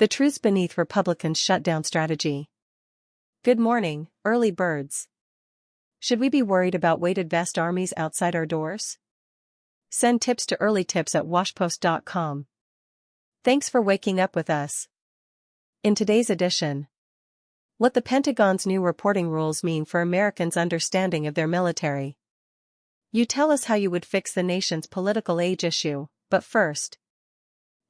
The truths beneath Republicans' shutdown strategy. Good morning, early birds. Should we be worried about weighted vest armies outside our doors? Send tips to earlytips at washpost.com. Thanks for waking up with us. In today's edition, what the Pentagon's new reporting rules mean for Americans' understanding of their military. You tell us how you would fix the nation's political age issue, but first.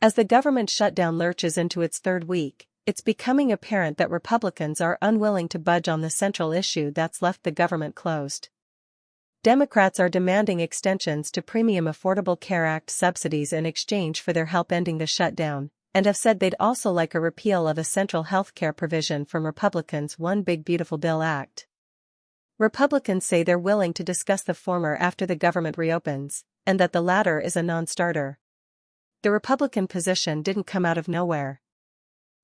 As the government shutdown lurches into its third week, it's becoming apparent that Republicans are unwilling to budge on the central issue that's left the government closed. Democrats are demanding extensions to Premium Affordable Care Act subsidies in exchange for their help ending the shutdown, and have said they'd also like a repeal of a central health care provision from Republicans' One Big Beautiful Bill Act. Republicans say they're willing to discuss the former after the government reopens, and that the latter is a non-starter. The Republican position didn't come out of nowhere.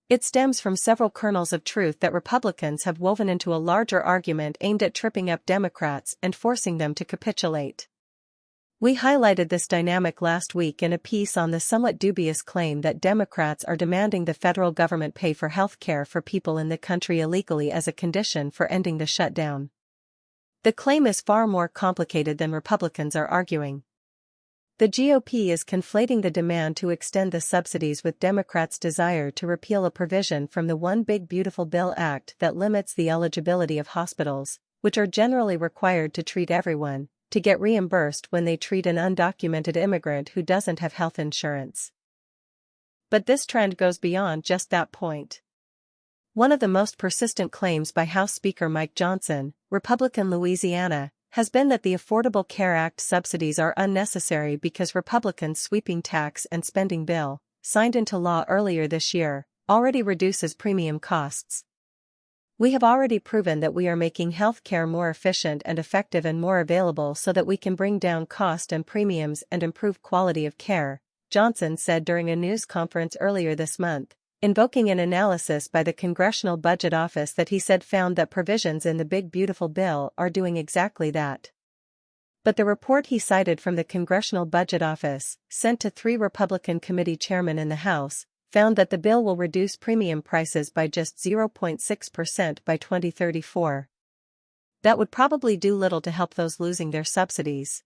It stems from several kernels of truth that Republicans have woven into a larger argument aimed at tripping up Democrats and forcing them to capitulate. We highlighted this dynamic last week in a piece on the somewhat dubious claim that Democrats are demanding the federal government pay for health care for people in the country illegally as a condition for ending the shutdown. The claim is far more complicated than Republicans are arguing. The GOP is conflating the demand to extend the subsidies with Democrats' desire to repeal a provision from the One Big Beautiful Bill Act that limits the eligibility of hospitals, which are generally required to treat everyone, to get reimbursed when they treat an undocumented immigrant who doesn't have health insurance. But this trend goes beyond just that point. One of the most persistent claims by House Speaker Mike Johnson, Republican Louisiana, has been that the Affordable Care Act subsidies are unnecessary because Republicans' sweeping tax and spending bill, signed into law earlier this year, already reduces premium costs. We have already proven that we are making health care more efficient and effective and more available so that we can bring down cost and premiums and improve quality of care, Johnson said during a news conference earlier this month, invoking an analysis by the Congressional Budget Office that he said found that provisions in the Big Beautiful Bill are doing exactly that. But the report he cited from the Congressional Budget Office, sent to 3 Republican committee chairmen in the House, found that the bill will reduce premium prices by just 0.6% by 2034. That would probably do little to help those losing their subsidies.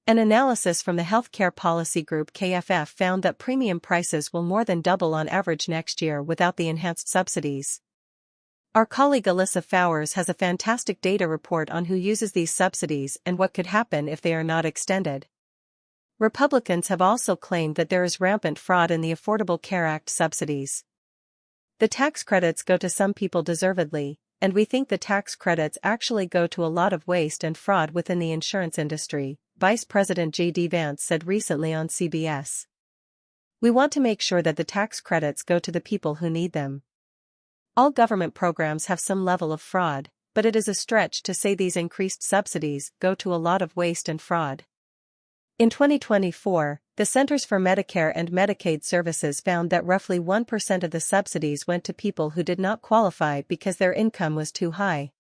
An analysis from the Healthcare Policy Group KFF found that premium prices will more than double on average next year without the enhanced subsidies. Our colleague Alyssa Fowers has a fantastic data report on who uses these subsidies and what could happen if they are not extended. Republicans have also claimed that there is rampant fraud in the Affordable Care Act subsidies. The tax credits go to some people deservedly, and we think the tax credits actually go to a lot of waste and fraud within the insurance industry, Vice President J.D. Vance said recently on CBS. We want to make sure that the tax credits go to the people who need them. All government programs have some level of fraud, but it is a stretch to say these increased subsidies go to a lot of waste and fraud. In 2024, the Centers for Medicare and Medicaid Services found that roughly 1% of the subsidies went to people who did not qualify because their income was too high.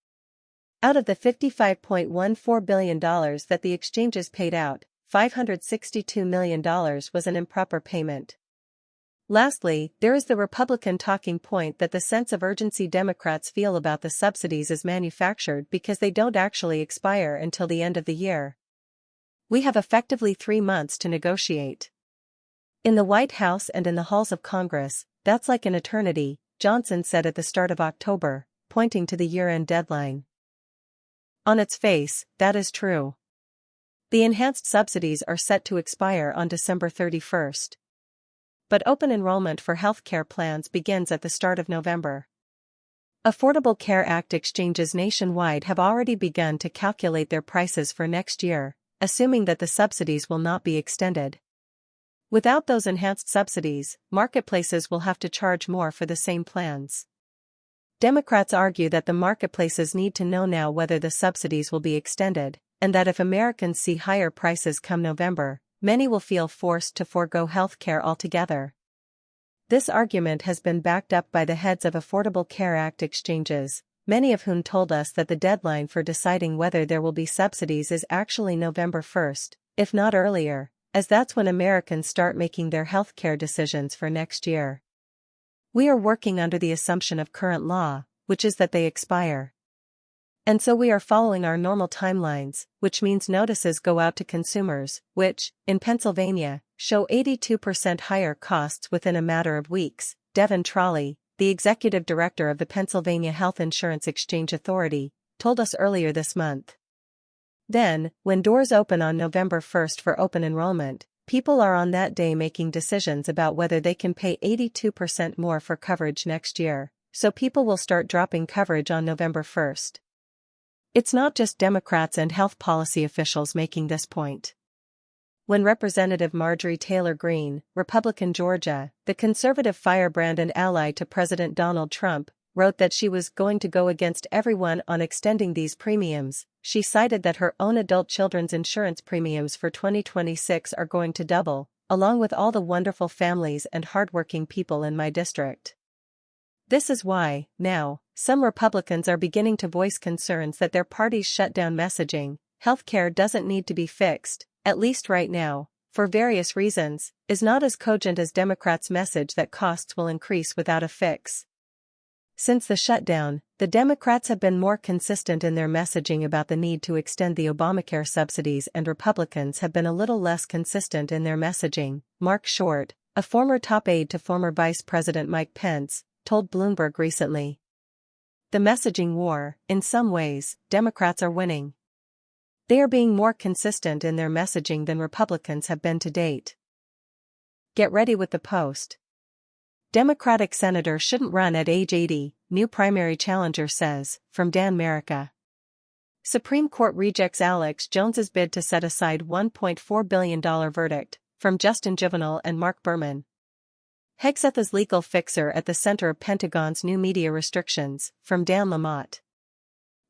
Out of the $55.14 billion that the exchanges paid out, $562 million was an improper payment. Lastly, there is the Republican talking point that the sense of urgency Democrats feel about the subsidies is manufactured because they don't actually expire until the end of the year. We have effectively 3 months to negotiate. In the White House and in the halls of Congress, that's like an eternity, Johnson said at the start of October, pointing to the year-end deadline. On its face, that is true. The enhanced subsidies are set to expire on December 31st. But open enrollment for health care plans begins at the start of November. Affordable Care Act exchanges nationwide have already begun to calculate their prices for next year, assuming that the subsidies will not be extended. Without those enhanced subsidies, marketplaces will have to charge more for the same plans. Democrats argue that the marketplaces need to know now whether the subsidies will be extended, and that if Americans see higher prices come November, many will feel forced to forego health care altogether. This argument has been backed up by the heads of Affordable Care Act exchanges, many of whom told us that the deadline for deciding whether there will be subsidies is actually November 1st, if not earlier, as that's when Americans start making their health care decisions for next year. We are working under the assumption of current law, which is that they expire. And so we are following our normal timelines, which means notices go out to consumers, which, in Pennsylvania, show 82% higher costs within a matter of weeks, Devin Trolley, the executive director of the Pennsylvania Health Insurance Exchange Authority, told us earlier this month. Then, when doors open on November 1st for open enrollment, people are on that day making decisions about whether they can pay 82% more for coverage next year, so people will start dropping coverage on November 1st. It's not just Democrats and health policy officials making this point. When Representative Marjorie Taylor Greene, Republican Georgia, the conservative firebrand and ally to President Donald Trump, wrote that she was going to go against everyone on extending these premiums, she cited that her own adult children's insurance premiums for 2026 are going to double, along with all the wonderful families and hardworking people in my district. This is why, now, some Republicans are beginning to voice concerns that their party's shutdown messaging, healthcare doesn't need to be fixed, at least right now, for various reasons, is not as cogent as Democrats' message that costs will increase without a fix. Since the shutdown, the Democrats have been more consistent in their messaging about the need to extend the Obamacare subsidies, and Republicans have been a little less consistent in their messaging, Mark Short, a former top aide to former Vice President Mike Pence, told Bloomberg recently. The messaging war, in some ways, Democrats are winning. They are being more consistent in their messaging than Republicans have been to date. Get ready with the Post. Democratic senator shouldn't run at age 80, new primary challenger says, from Dan Merica. Supreme Court rejects Alex Jones's bid to set aside $1.4 billion verdict, from Justin Juvenile and Mark Berman. Hegseth is legal fixer at the center of Pentagon's new media restrictions, from Dan Lamott.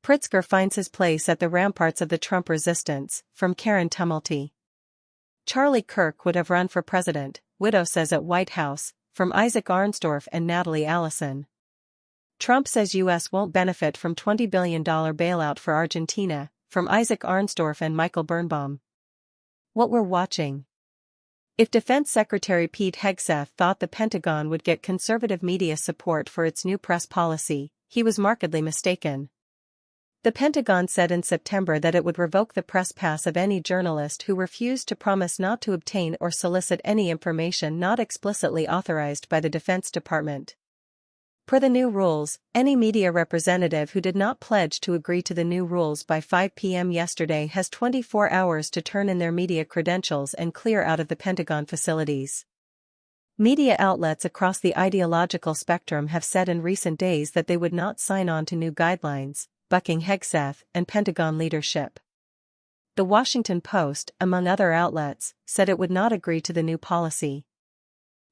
Pritzker finds his place at the ramparts of the Trump resistance, from Karen Tumulty. Charlie Kirk would have run for president, widow says at White House, from Isaac Arnsdorf and Natalie Allison. Trump says U.S. won't benefit from $20 billion bailout for Argentina, from Isaac Arnsdorf and Michael Birnbaum. What we're watching. If Defense Secretary Pete Hegseth thought the Pentagon would get conservative media support for its new press policy, he was markedly mistaken. The Pentagon said in September that it would revoke the press pass of any journalist who refused to promise not to obtain or solicit any information not explicitly authorized by the Defense Department. Per the new rules, any media representative who did not pledge to agree to the new rules by 5 p.m. yesterday has 24 hours to turn in their media credentials and clear out of the Pentagon facilities. Media outlets across the ideological spectrum have said in recent days that they would not sign on to new guidelines, bucking Hegseth and Pentagon leadership. The Washington Post, among other outlets, said it would not agree to the new policy.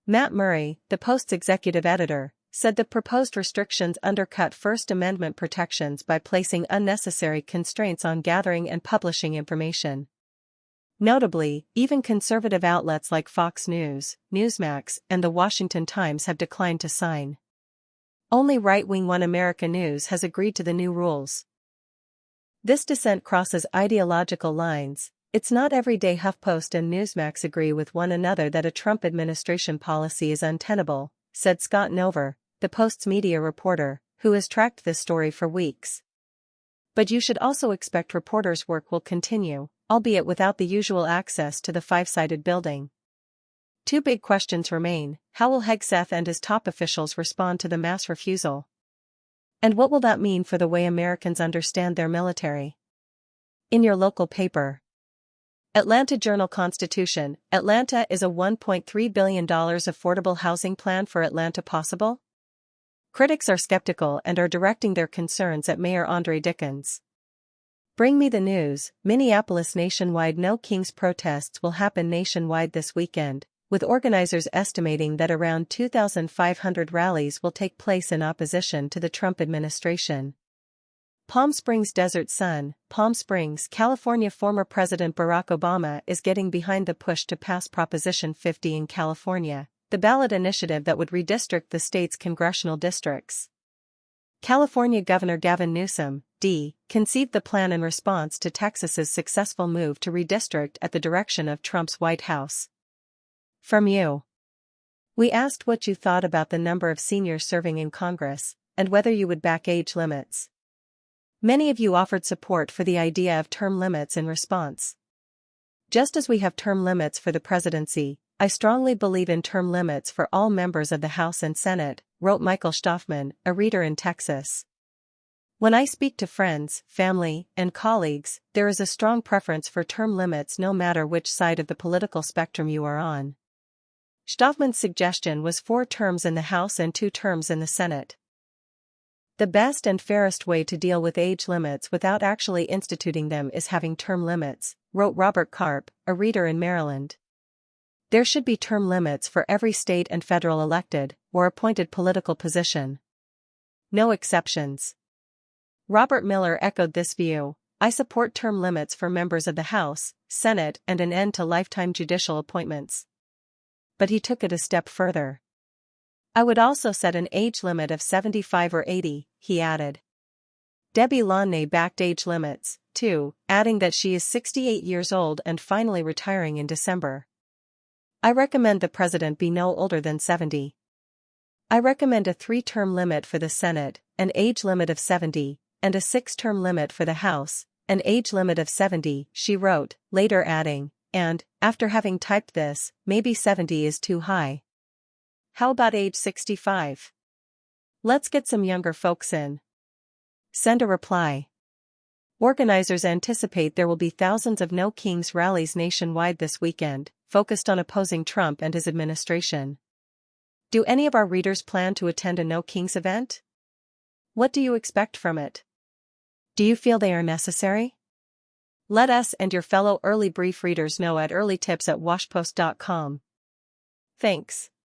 Matt Murray, the Post's executive editor, said the proposed restrictions undercut First Amendment protections by placing unnecessary constraints on gathering and publishing information. Notably, even conservative outlets like Fox News, Newsmax, and The Washington Times have declined to sign. Only right-wing One America News has agreed to the new rules. This dissent crosses ideological lines. It's not every day HuffPost and Newsmax agree with one another that a Trump administration policy is untenable, said Scott Nover, the Post's media reporter, who has tracked this story for weeks. But you should also expect reporters' work will continue, albeit without the usual access to the five-sided building. Two big questions remain: how will Hegseth and his top officials respond to the mass refusal? And what will that mean for the way Americans understand their military? In your local paper. Atlanta Journal-Constitution, Atlanta, is a $1.3 billion affordable housing plan for Atlanta possible? Critics are skeptical and are directing their concerns at Mayor Andre Dickens. Bring me the news. Minneapolis nationwide No Kings protests will happen nationwide this weekend, with organizers estimating that around 2,500 rallies will take place in opposition to the Trump administration. Palm Springs Desert Sun, Palm Springs, California. Former President Barack Obama is getting behind the push to pass Proposition 50 in California, the ballot initiative that would redistrict the state's congressional districts. California Governor Gavin Newsom, D., conceived the plan in response to Texas's successful move to redistrict at the direction of Trump's White House. From you. We asked what you thought about the number of seniors serving in Congress, and whether you would back age limits. Many of you offered support for the idea of term limits in response. Just as we have term limits for the presidency, I strongly believe in term limits for all members of the House and Senate, wrote Michael Stoffman, a reader in Texas. When I speak to friends, family, and colleagues, there is a strong preference for term limits no matter which side of the political spectrum you are on. Stoffman's suggestion was 4 terms in the House and 2 terms in the Senate. The best and fairest way to deal with age limits without actually instituting them is having term limits, wrote Robert Karp, a reader in Maryland. There should be term limits for every state and federal elected or appointed political position. No exceptions. Robert Miller echoed this view. I support term limits for members of the House, Senate, and an end to lifetime judicial appointments. But he took it a step further. I would also set an age limit of 75 or 80, he added. Debbie Launay backed age limits, too, adding that she is 68 years old and finally retiring in December. I recommend the president be no older than 70. I recommend a 3-term limit for the Senate, an age limit of 70, and a 6-term limit for the House, an age limit of 70, she wrote, later adding, and, after having typed this, maybe 70 is too high. How about age 65? Let's get some younger folks in. Send a reply. Organizers anticipate there will be thousands of No Kings rallies nationwide this weekend, focused on opposing Trump and his administration. Do any of our readers plan to attend a No Kings event? What do you expect from it? Do you feel they are necessary? Let us and your fellow early brief readers know at earlytips@washpost.com. Thanks.